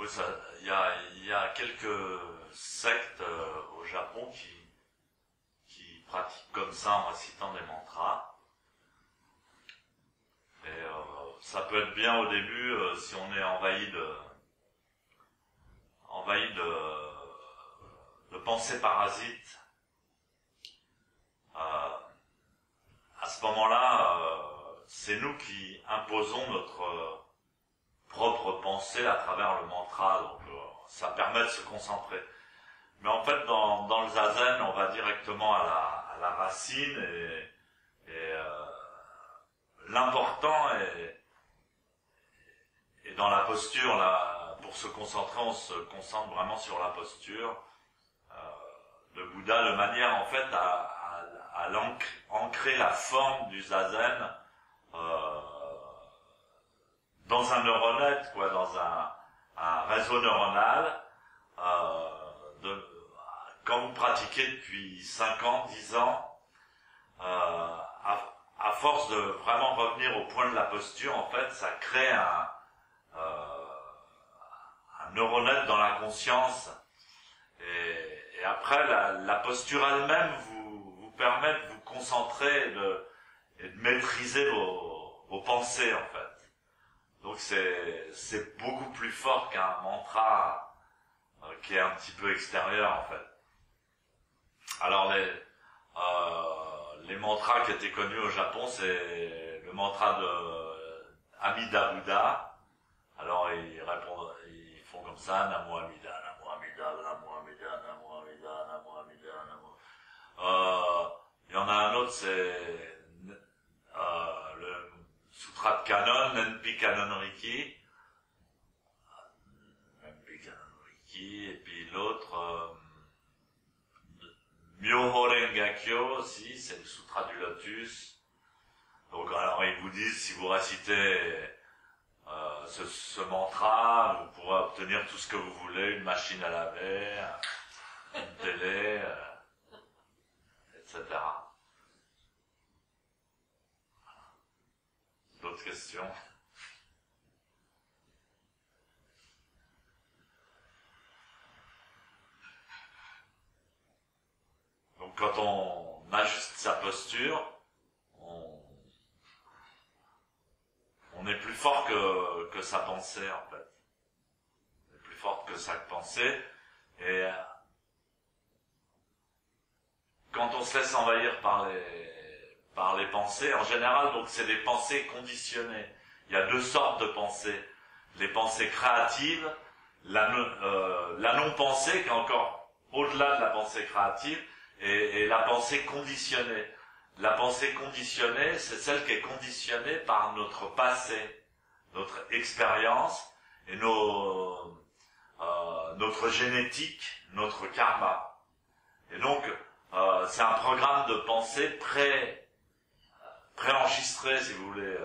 Oui, il y a quelques sectes au Japon qui pratiquent comme ça en récitant des mantras. Et ça peut être bien au début si on est envahi de pensées parasites. À ce moment-là, c'est nous qui imposons notre propre pensée à travers le mantra, donc ça permet de se concentrer. Mais en fait, dans le zazen, on va directement à la racine et l'important est dans la posture. Là, pour se concentrer, on se concentre vraiment sur la posture. Le Bouddha, de manière en fait à ancrer la forme du zazen dans un neuronet, quoi, dans un réseau neuronal. Quand vous pratiquez depuis 5 ans, 10 ans, à force de vraiment revenir au point de la posture, en fait, ça crée un neuronet dans la conscience. Et après, la posture elle-même vous permet de vous concentrer et de maîtriser vos pensées, en fait. Donc c'est beaucoup plus fort qu'un mantra qui est un petit peu extérieur, en fait. Alors les mantras qui étaient connus au Japon, c'est le mantra de Amida Buddha. Alors ils font comme ça, Namo Amida, Namo Amida, Namo Amida, Namo Amida, Namo Amida, Namo. Il y en a un autre, c'est le Sutra de Canon, Nenpi Kanon Riki. Nenpi Kanon Riki, et puis l'autre, Myoho Rengakyo aussi, c'est le Sutra du Lotus. Donc alors ils vous disent, si vous récitez ce mantra, vous pourrez obtenir tout ce que vous voulez, une machine à laver, une télé, etc. D'autres questions? Donc quand on ajuste sa posture, on est plus fort que sa pensée, en fait. On est plus fort que sa pensée. Et quand on se laisse envahir par les pensées, en général, donc c'est des pensées conditionnées. Il y a deux sortes de pensées. Les pensées créatives, la non-pensée, qui est encore au-delà de la pensée créative, et la pensée conditionnée. La pensée conditionnée, c'est celle qui est conditionnée par notre passé, notre expérience et notre génétique, notre karma. Et donc, c'est un programme de pensée préenregistré, si vous voulez.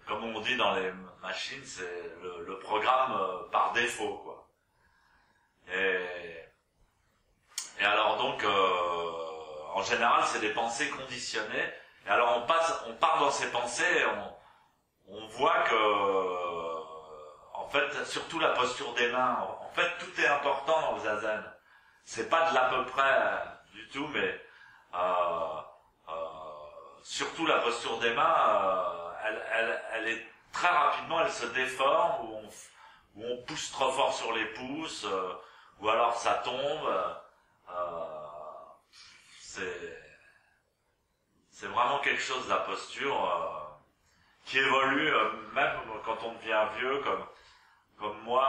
Comme on dit dans les machines, c'est le programme par défaut, quoi. Et alors donc, en général, c'est des pensées conditionnées. Et alors on part dans ces pensées, et on voit que, en fait, surtout la posture des mains. En fait, tout est important dans le zazen. C'est pas de l'à peu près du tout, mais surtout la posture des mains, elle est très rapidement, elle se déforme, ou on pousse trop fort sur les pouces, ou alors ça tombe. C'est vraiment quelque chose, la posture, qui évolue, même quand on devient vieux, comme moi.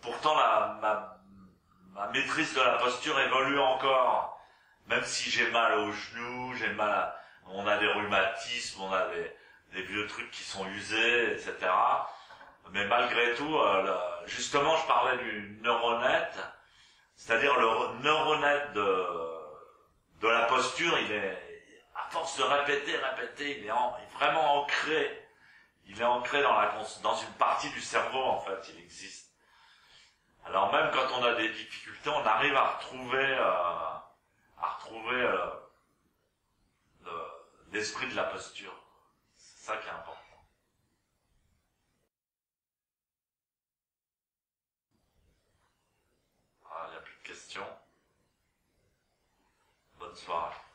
Pourtant, ma maîtrise de la posture évolue encore, même si j'ai mal aux genoux, on a des rhumatismes, on a des vieux trucs qui sont usés, etc. Mais malgré tout, justement, je parlais du neuronet, c'est-à-dire le neuronet de la posture, il est, à force de répéter, il est vraiment ancré. Il est ancré dans une partie du cerveau, en fait, il existe. Alors même quand on a des difficultés, on arrive à retrouver l'esprit de la posture. C'est ça qui est important. questions. Bonne soirée.